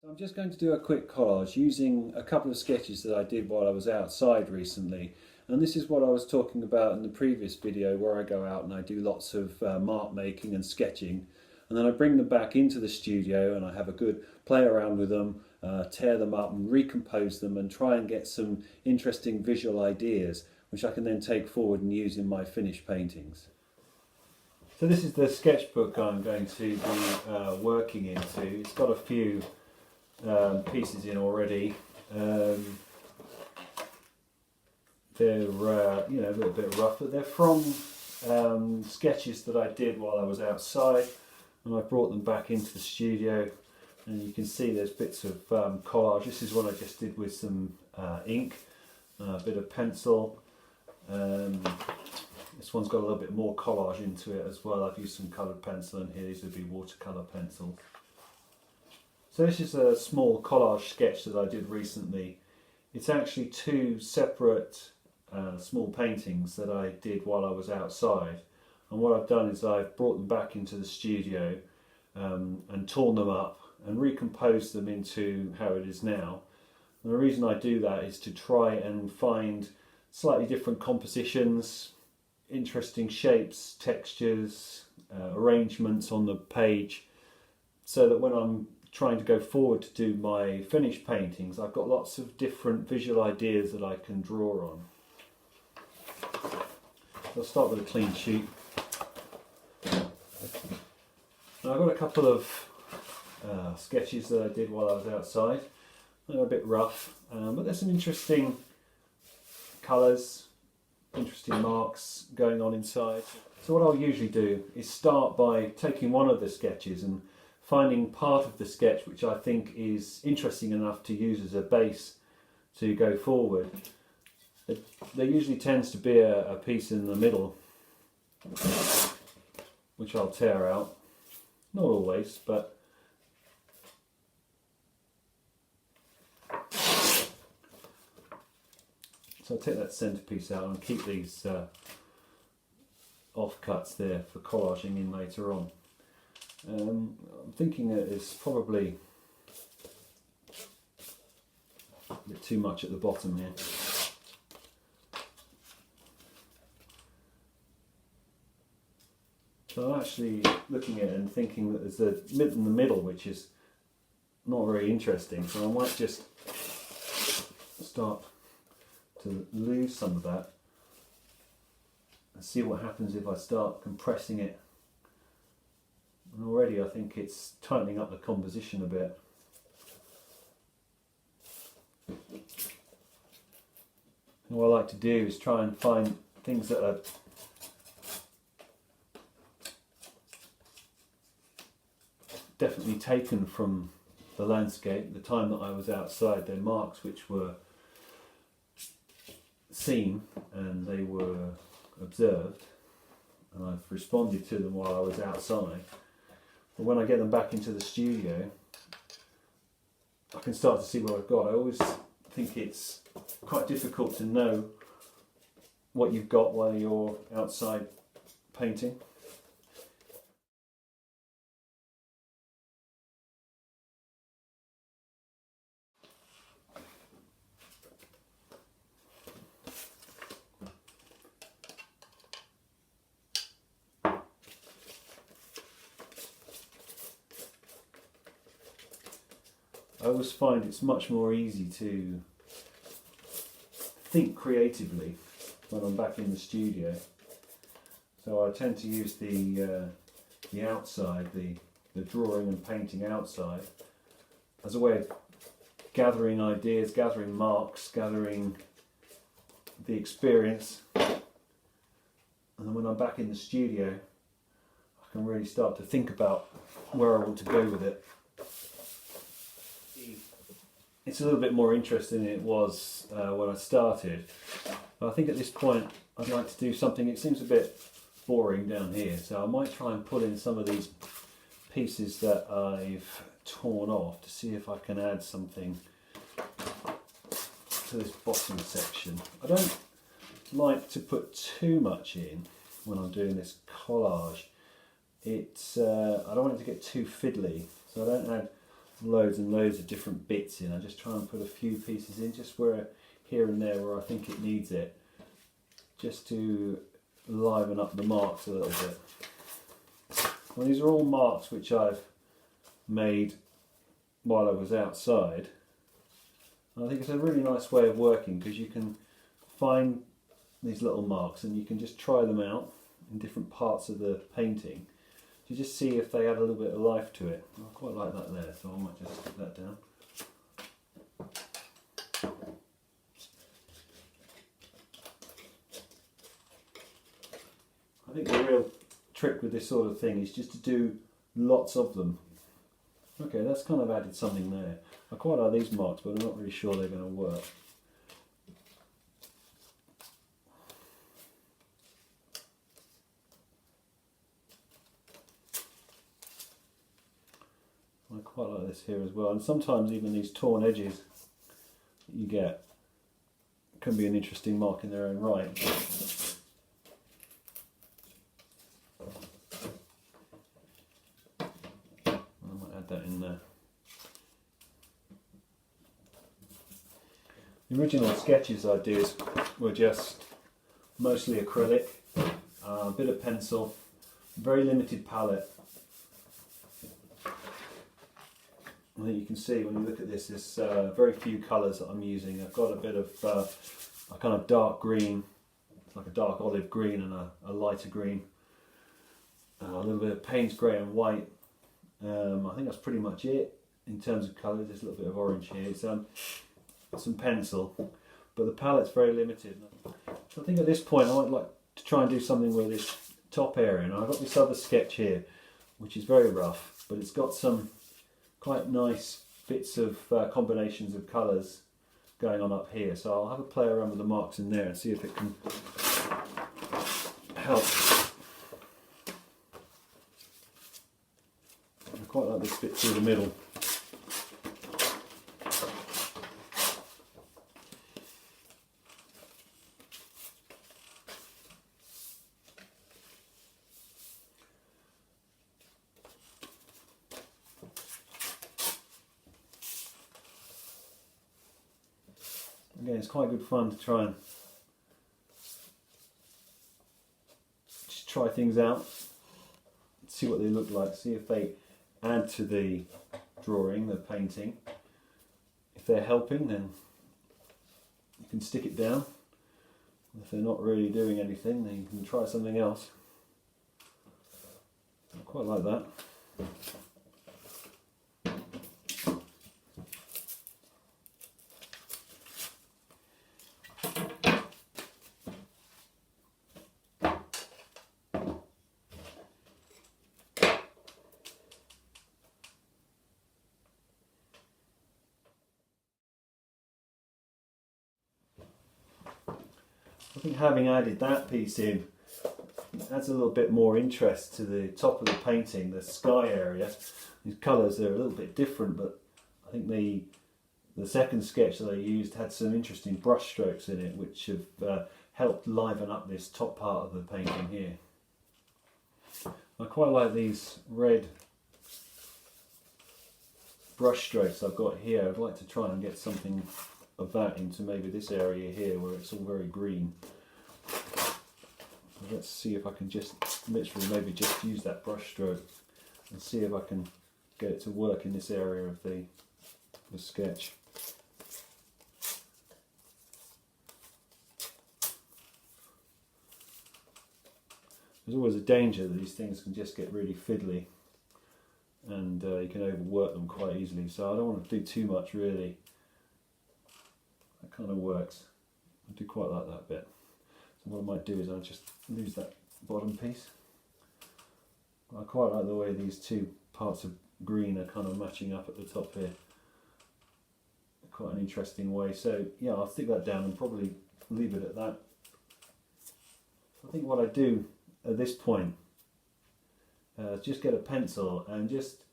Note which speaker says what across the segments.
Speaker 1: I'm just going to do a quick collage using a couple of sketches that I did while I was outside recently, and this is what I was talking about in the previous video, where I go out and I do lots of mark making and sketching, and then I bring them back into the studio and I have a good play around with them, tear them up and recompose them and try and get some interesting visual ideas which I can then take forward and use in my finished paintings. So this is the sketchbook I'm going to be working into. It's got a few pieces in already. They're you know, a little bit rough, but they're from sketches that I did while I was outside, and I brought them back into the studio, and you can see there's bits of collage. This is what I just did with some ink, a bit of pencil. This one's got a little bit more collage into it as well. I've used some coloured pencil in here. These would be watercolour pencils. So this is a small collage sketch that I did recently. It's actually two separate small paintings that I did while I was outside. And what I've done is I've brought them back into the studio and torn them up and recomposed them into how it is now. And the reason I do that is to try and find slightly different compositions, interesting shapes, textures, arrangements on the page, so that when I'm trying to go forward to do my finished paintings, I've got lots of different visual ideas that I can draw on. So I'll start with a clean sheet. Now I've got a couple of sketches that I did while I was outside. They're a bit rough, but there's some interesting colours, interesting marks going on inside. So what I'll usually do is start by taking one of the sketches and finding part of the sketch which I think is interesting enough to use as a base to go forward. There usually tends to be a piece in the middle which I'll tear out. Not always, but so I'll take that centrepiece out and keep these offcuts there for collaging in later on. I'm thinking that it's probably a bit too much at the bottom here. So I'm actually looking at it and thinking that there's a bit in the middle which is not very interesting, so I might just start to lose some of that and see what happens if I start compressing it. And already I think it's tightening up the composition a bit. And what I like to do is try and find things that are definitely taken from the landscape, the time that I was outside. They're marks which were seen and they were observed, and I've responded to them while I was outside. But when I get them back into the studio, I can start to see what I've got. I always think it's quite difficult to know what you've got while you're outside painting. I always find it's much more easy to think creatively when I'm back in the studio. So I tend to use the outside, the drawing and painting outside, as a way of gathering ideas, gathering marks, gathering the experience. And then when I'm back in the studio, I can really start to think about where I want to go with it. It's a little bit more interesting than it was when I started. But I think at this point I'd like to do something. It seems a bit boring down here, so I might try and pull in some of these pieces that I've torn off to see if I can add something to this bottom section. I don't like to put too much in when I'm doing this collage. I don't want it to get too fiddly, so I don't add loads and loads of different bits in. I just try and put a few pieces in, just where here and there where I think it needs it, just to liven up the marks a little bit. Well, these are all marks which I've made while I was outside. And I think it's a really nice way of working, because you can find these little marks and you can just try them out in different parts of the painting to just see if they add a little bit of life to it. I quite like that there, so I might just stick that down. I think the real trick with this sort of thing is just to do lots of them. Okay, that's kind of added something there. I quite like these marks, but I'm not really sure they're going to work. I quite like this here as well, and sometimes even these torn edges that you get can be an interesting mark in their own right. I might add that in there. The original sketches I did were just mostly acrylic, a bit of pencil, very limited palette. I think you can see when you look at this, there's very few colours that I'm using. I've got a bit of a kind of dark green, like a dark olive green, and a lighter green. A little bit of Payne's grey and white. I think that's pretty much it in terms of colour. There's a little bit of orange here. It's some pencil, but the palette's very limited. So I think at this point I might like to try and do something with this top area. And I've got this other sketch here, which is very rough, but it's got some quite nice bits of combinations of colours going on up here, so I'll have a play around with the marks in there and see if it can help. I quite like this bit through the middle. Again, it's quite good fun to try and just try things out, see what they look like, see if they add to the drawing, the painting. If they're helping, then you can stick it down. If they're not really doing anything, then you can try something else. I quite like that. I think having added that piece in, it adds a little bit more interest to the top of the painting, the sky area. These colours are a little bit different, but I think the second sketch that I used had some interesting brush strokes in it, which have helped liven up this top part of the painting here. I quite like these red brush strokes I've got here. I'd like to try and get something of that into maybe this area here where it's all very green. So let's see if I can just literally maybe just use that brush stroke and see if I can get it to work in this area of the sketch. There's always a danger that these things can just get really fiddly and you can overwork them quite easily, so I don't want to do too much really. That kind of works. I do quite like that bit. So what I might do is I'll just lose that bottom piece. I quite like the way these two parts of green are kind of matching up at the top here. Quite an interesting way. So yeah, I'll stick that down and probably leave it at that. I think what I do at this point is just get a pencil and just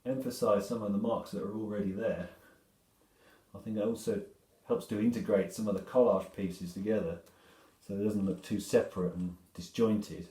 Speaker 1: emphasise some of the marks that are already there. I think that also helps to integrate some of the collage pieces together so it doesn't look too separate and disjointed.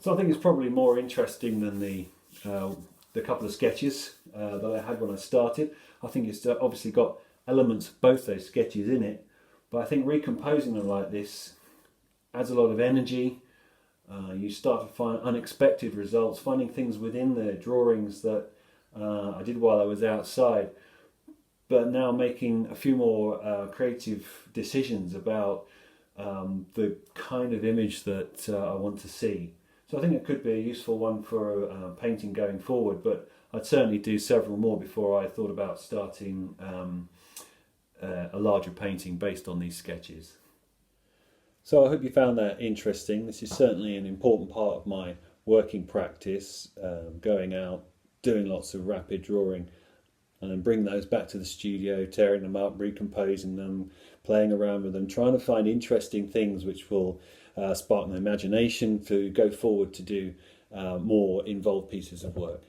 Speaker 1: So I think it's probably more interesting than the couple of sketches that I had when I started. I think it's obviously got elements of both those sketches in it, but I think recomposing them like this adds a lot of energy. You start to find unexpected results, finding things within the drawings that I did while I was outside, but now making a few more creative decisions about the kind of image that I want to see. So I think it could be a useful one for painting going forward, but I'd certainly do several more before I thought about starting a larger painting based on these sketches. So I hope you found that interesting. This is certainly an important part of my working practice, going out, doing lots of rapid drawing, and then bring those back to the studio, tearing them up, recomposing them, playing around with them, trying to find interesting things which will spark my imagination to go forward to do more involved pieces of work.